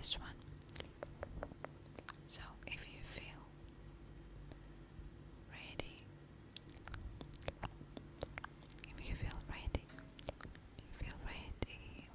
this one. So if you feel ready,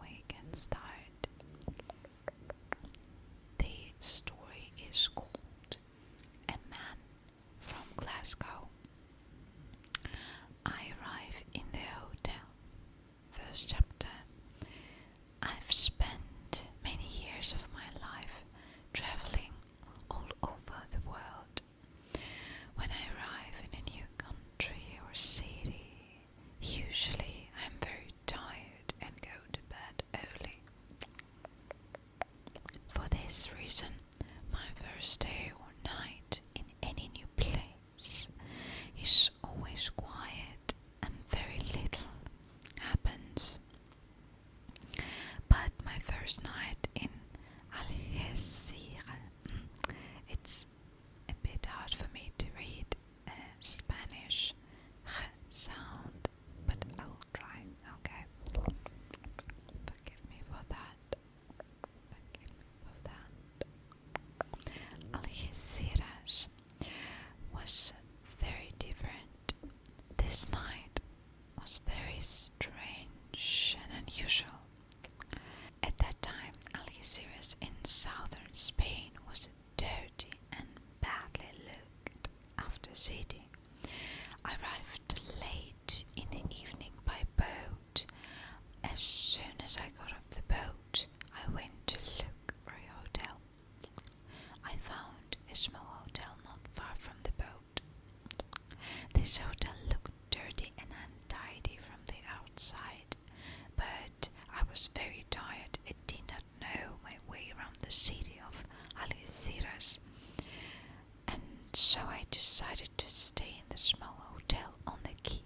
we can start. The story is called A Man from Glasgow. I arrive in the hotel. First chapter. I've spent many years of my life traveling all over the world. When I arrive in a new country or city, usually I'm very tired and go to bed early. For this reason, my first day or night in any new place is always quiet and very little happens. But my first night in Algeciras, it's a bit hard for me to read a Spanish sound, but I will try, okay? Forgive me for that. Algeciras was very different. This night was very strange and unusual. At that time, Algeciras in southern Spain was a dirty and badly looked after city. I arrived late in the evening by boat. As soon as I got off the boat, I went to look for a hotel. I found a small hotel not far from the boat. This hotel looked dirty and untidy from the outside, but I was very tired and did not know my way around the city of Algeciras, and so I decided to stay in the small hotel on the quay.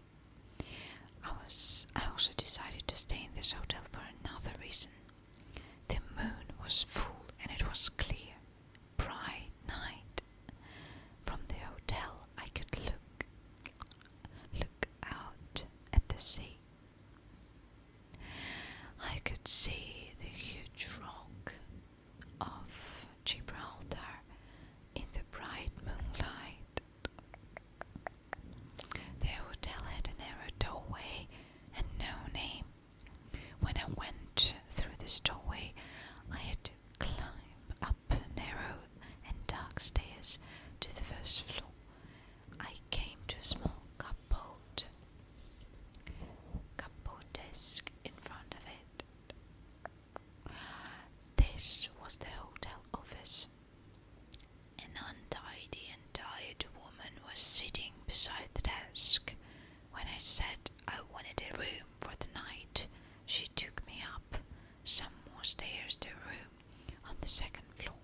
I also decided to stay in this hotel for another reason. The moon was full and it was clear, bright night. From the hotel I could look out at the sea. I could see the huge rock of Gibraltar in the bright moonlight. The hotel had a narrow doorway and no name. When I went through this doorway, I had to climb up narrow and dark stairs to the first floor. I came to a small cupboard desk in front of it. This was the hotel office. An untidy and tired woman was sitting beside the desk. When I said I wanted a room for the night, she took me up some more stairs to a room on the second floor.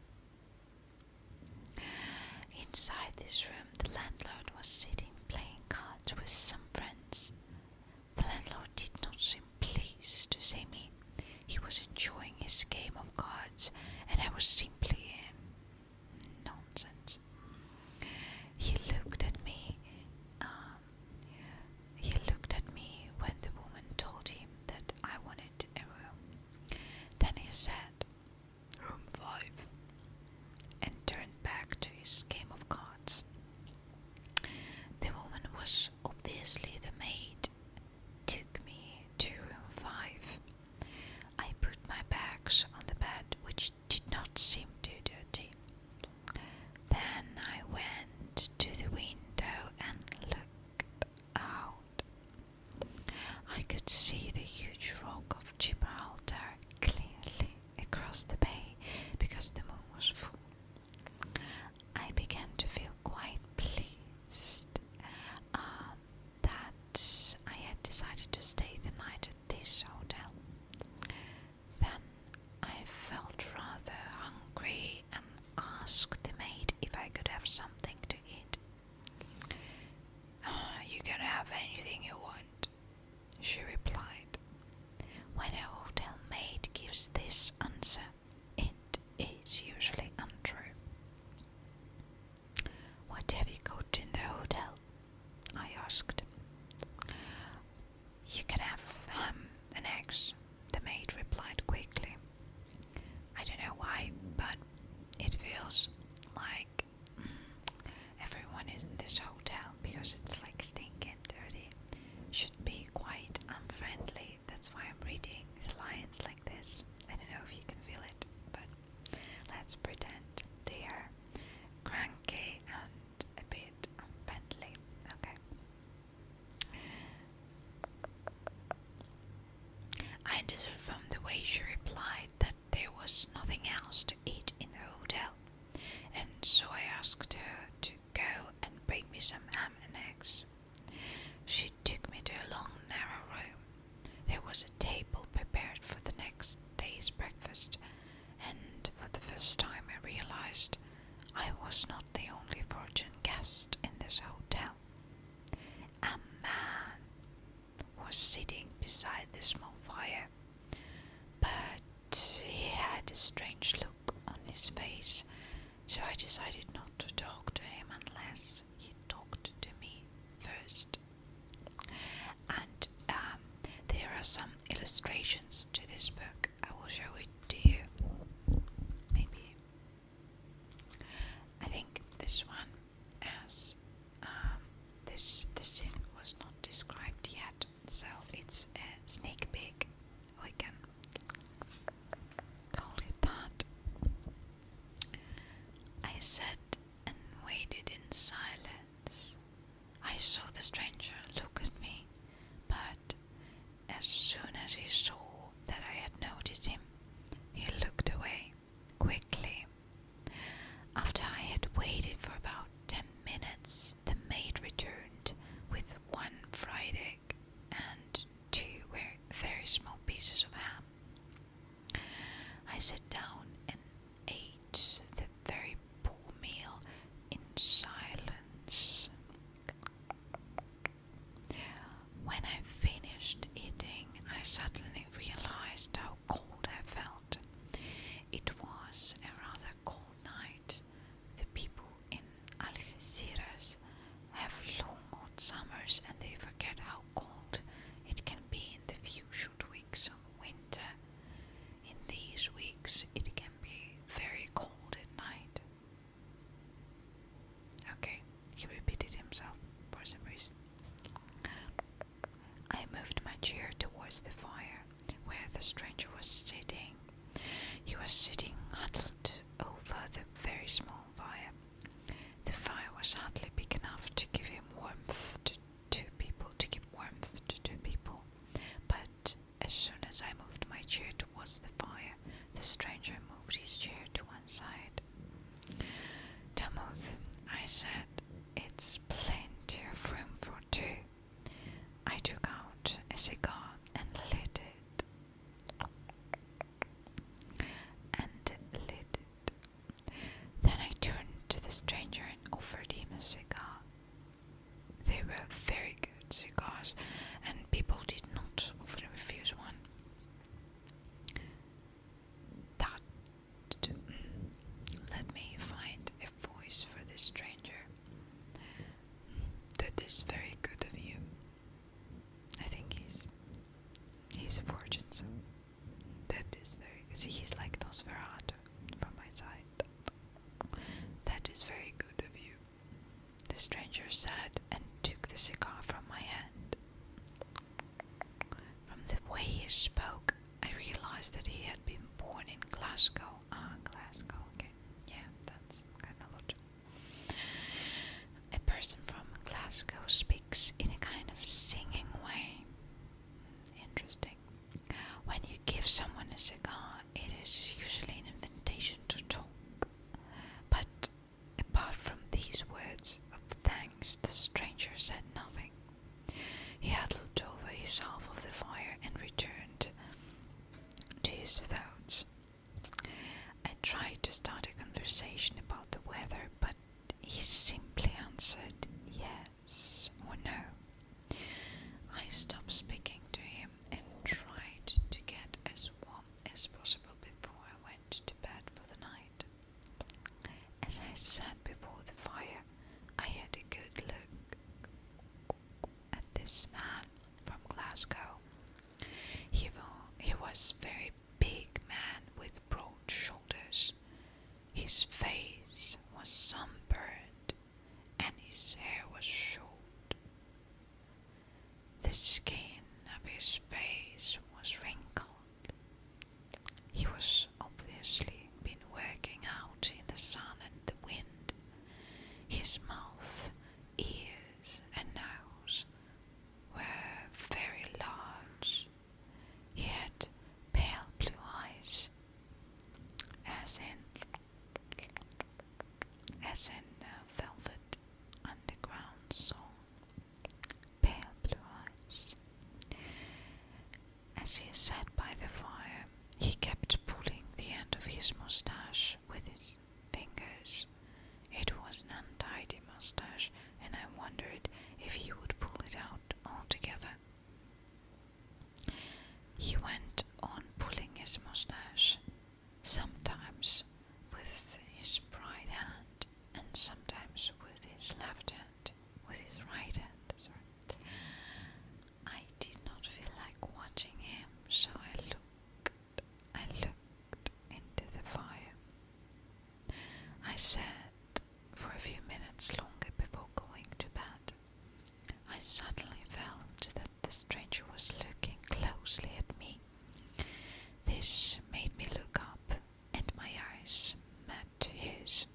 Inside this room, the landlord was sitting playing cards with some friends. The landlord did not seem pleased to see me. He was enjoying his game of cards, and I was simply nonsense. He looked at me. When the woman told him that I wanted a room. Then he said, "Room 5," and turned back to his game of cards. The woman was obviously the maid. Took me to room 5. I put my bags on the bed, which did not seem too dirty. Then I went to the window and looked out. I could see the huge rock of Gibraltar clearly across the bay because the moon was full. I began to feel quite pleased that I had decided to stay the night at this hotel. Then I felt rather hungry had a strange look on his face, so I decided not to talk to him unless he talked to me first. And there are some illustrations to this book. I will show it to you. Maybe. I think this one has this scene was not described yet, so it's a sneak peek. We can call it that. I sat and waited in silence. I saw the stranger look at me, but as soon as he saw that I had noticed him, he looked away quickly. After I had waited for about 10 minutes, the maid returned with 1 fried egg and 2 very small pieces of ham. I sat down and ate the very poor meal in silence. When I finished eating, I suddenly realized how cold I felt. It was a rather cold night. The people in Algeciras have long hot summers and they forget how cold it can be in the few short weeks of winter. In these weeks it can be very cold at night. Okay, he repeated himself for some reason. I moved my chair towards the fire where the stranger was sitting. He was sitting huddled over the very small fire. The fire was hardly big enough to give him warmth to two people, but as soon as I moved my chair towards the fire, the stranger moved his chair to one side. Don't move, I said. It's plenty of room for 2. I took out a cigar and lit it. Then I turned to the stranger and offered him a cigar. They were very good cigars, and people did not often refuse one. Let me find a voice for this stranger. That is very good of you. I think he's a virgin, so that is very. See, he's like Nosferatu from my side. That is very good of you, the stranger said, and took the cigar from my hand. From the way he spoke, I realized that he had been born in Glasgow. Glasgow, okay. Yeah, that's kind of logical. A person from Glasgow speaks in a kind of singing way. Interesting. When you give someone a cigar, it is usually an invitation to talk. But apart from these words of thanks, the stranger said nothing. He huddled over his half of the fire and returned to his thoughts. I tried to start a conversation about the weather, but he simply answered yes or no. I stopped speaking to him and tried to get as warm as possible before I went to bed for the night. As I sat before the fire, I had a good look at this man from Glasgow. He was a very big man with broad shoulders. His face was sunburned and his hair was short. The skin of his face was wrinkled. He was obviously been working out in the sun and the wind. His mouth, ears and nose were very large. He had pale blue eyes, as in Velvet Underground song. Pale blue eyes. As he sat by the fire, he kept pulling the end of his mustache with his fingers. It was an untidy mustache, and I wondered if he would pull it out altogether. He went on pulling his mustache. So I sat for a few minutes longer before going to bed. I suddenly felt that the stranger was looking closely at me. This made me look up, and my eyes met his.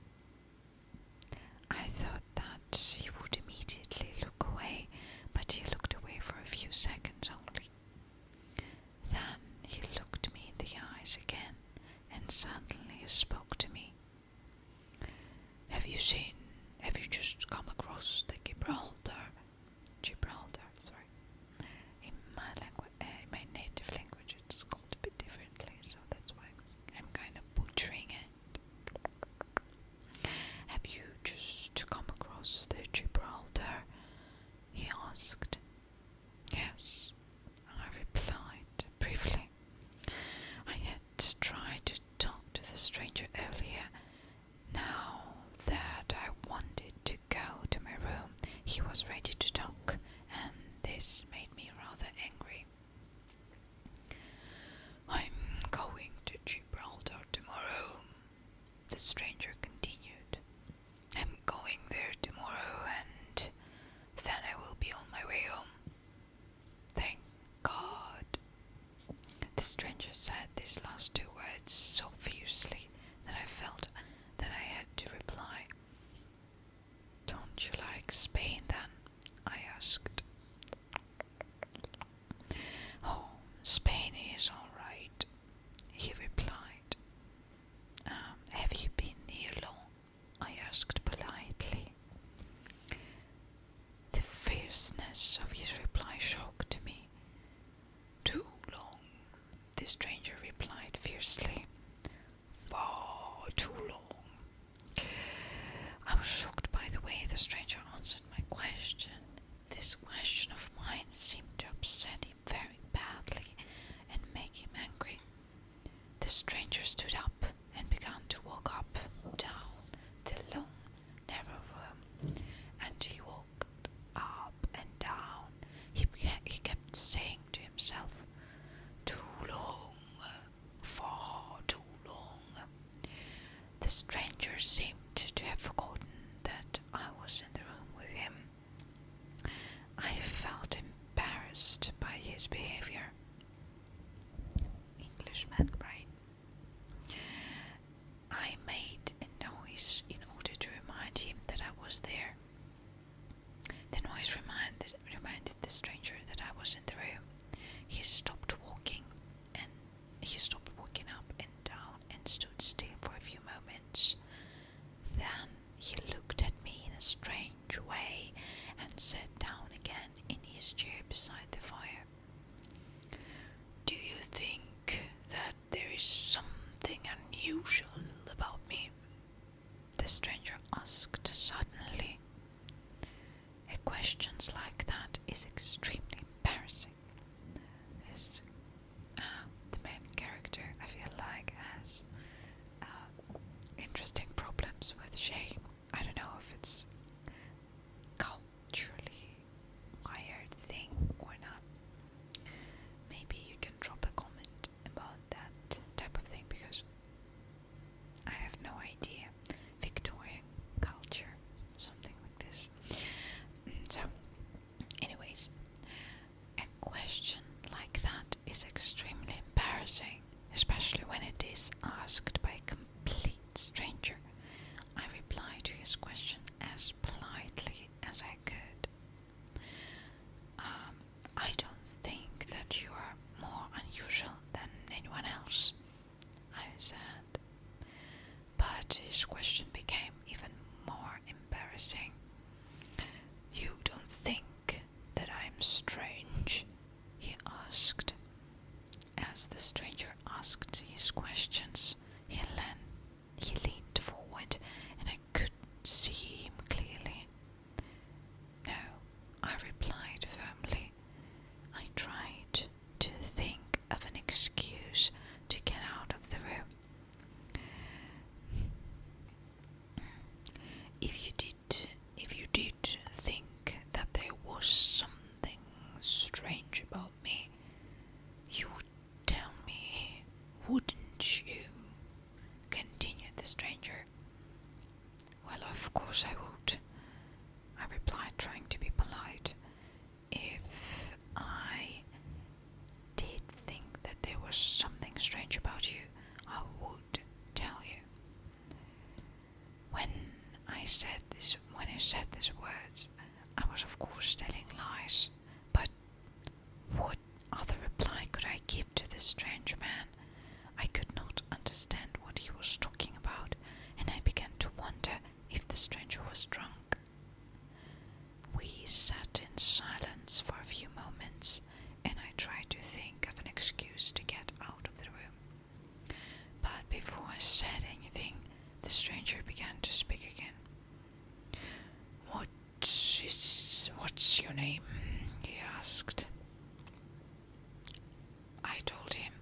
I thought that he would immediately look away, but he looked away for a few seconds only. Then he looked me in the eyes again, and suddenly spoke to me. Have you just come across the Gibraltar, sorry. In my native language it's called a bit differently, so that's why I'm kind of butchering it. Have you just come across the Gibraltar? He asked. Yes, I replied briefly. I had tried to talk to the stranger earlier. Now that I wanted to go to my room, he was ready to talk, and this made me rather angry. I'm going to Gibraltar tomorrow, the stranger continued. I'm going there tomorrow, and then I will be on my way home. Thank God. The stranger said these last two words so fiercely that I felt that I had to reply. Don't you like Spain then? I asked. Oh, Spain is all right, he replied. Have you been here long? I asked politely. The fierceness of his reply shocked me. Too long, the stranger replied fiercely. Far too long. I was shocked by the way the stranger answered my question. This question of mine seemed to upset him very badly and make him angry. The stranger stood up and began to walk up, down the long, narrow room, and he walked up and down. He kept saying to himself, too long, far too long. The stranger seemed to have forgotten that I was in the room with him. I felt embarrassed by his behavior. Englishman, right? I made a noise in order to remind him that I was there. The noise reminded the stranger that I was in the room. He stopped walking up and down and stood still for a few moments. Then he looked at me in a strange way and sat down again in his chair beside the fire. Do you think that there is something unusual about me? The stranger asked suddenly. A question like that is extremely embarrassing. The main character, I feel like, has interesting problems with shame. I don't know if it's culturally wired thing or not. Maybe you can drop a comment about that type of thing, because I have no idea. Victorian culture, something like this. So, anyways, a question like that is extremely embarrassing, especially when it is asked by a complete stranger. I replied to his question as politely as I could. I don't think that you are more unusual than anyone else, I said. But his question became even more embarrassing. You don't think that I'm strange? He asked. As the stranger asked his questions, he leaned forward, and I could see him clearly. when he said these words, I was of course telling lies, but what other reply could I give to this strange man? I could not understand what he was talking about, and I began to wonder if the stranger was drunk. We sat in silence for a few moments, and I tried to think of an excuse to get out of the room. But before I said anything, the stranger began to speak again. What's your name? He asked. I told him.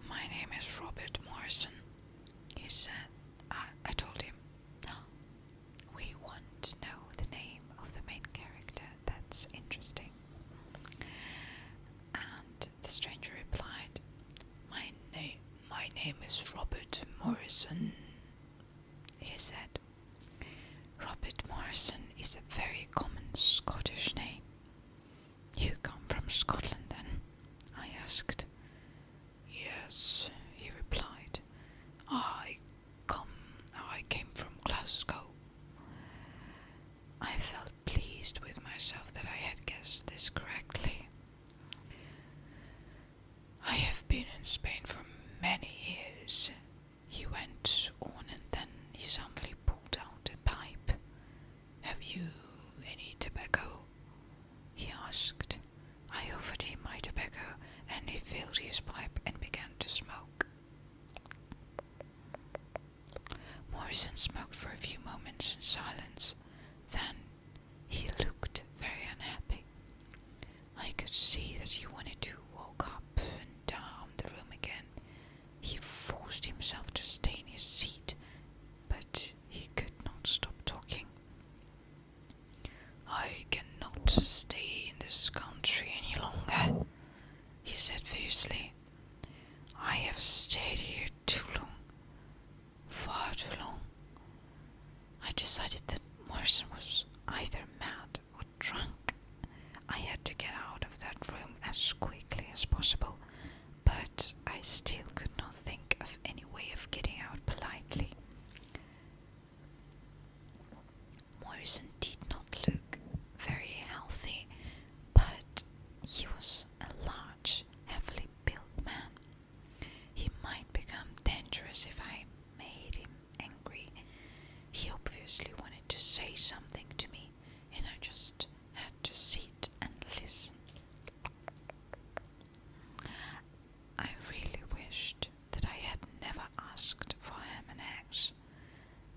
My name is Robert Morrison, he said. I told him. We want to know the name of the main character. That's interesting. And the stranger replied, My name is Robert Morrison, he said. Robert Morrison is a very common Scottish name. You come from Scotland, then? I asked. Yes, he replied. I came from Glasgow. I felt pleased with myself that I had guessed this correctly. I have been in Spain for many years, he went on, and then he suddenly pulled out a pipe. Have you any tobacco? He asked. I offered him my tobacco, and he filled his pipe and began to smoke. Morrison smoked for a few moments in silence. Then he looked very unhappy. I could see that he wanted to walk up and down the room again. He forced himself to stay in his seat, but he could not stop talking. I cannot stay in this country any longer, he said fiercely. I have stayed here too long. Far too long. I decided that Morrison was either mad or drunk. I had to get out of that room as quickly as possible, but I still could not think of any way of getting out politely. Morrison did not look very healthy, but he was a large, heavily built man. He might become dangerous if I made him angry. He obviously wanted to say something to me, and I just had to sit and listen. I really wished that I had never asked for ham and eggs.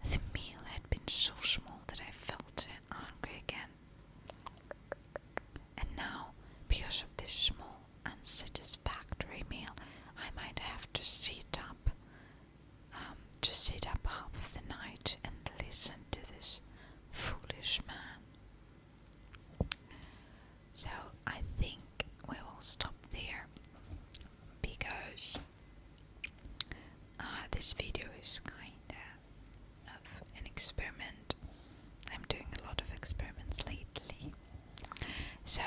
The meal had been so small that I felt hungry again. And now, because of this small, unsatisfactory meal, I might have to sit up half of the night and listen to this foolish man. So I think we will stop there, because this video is kind of an experiment. I'm doing a lot of experiments lately. So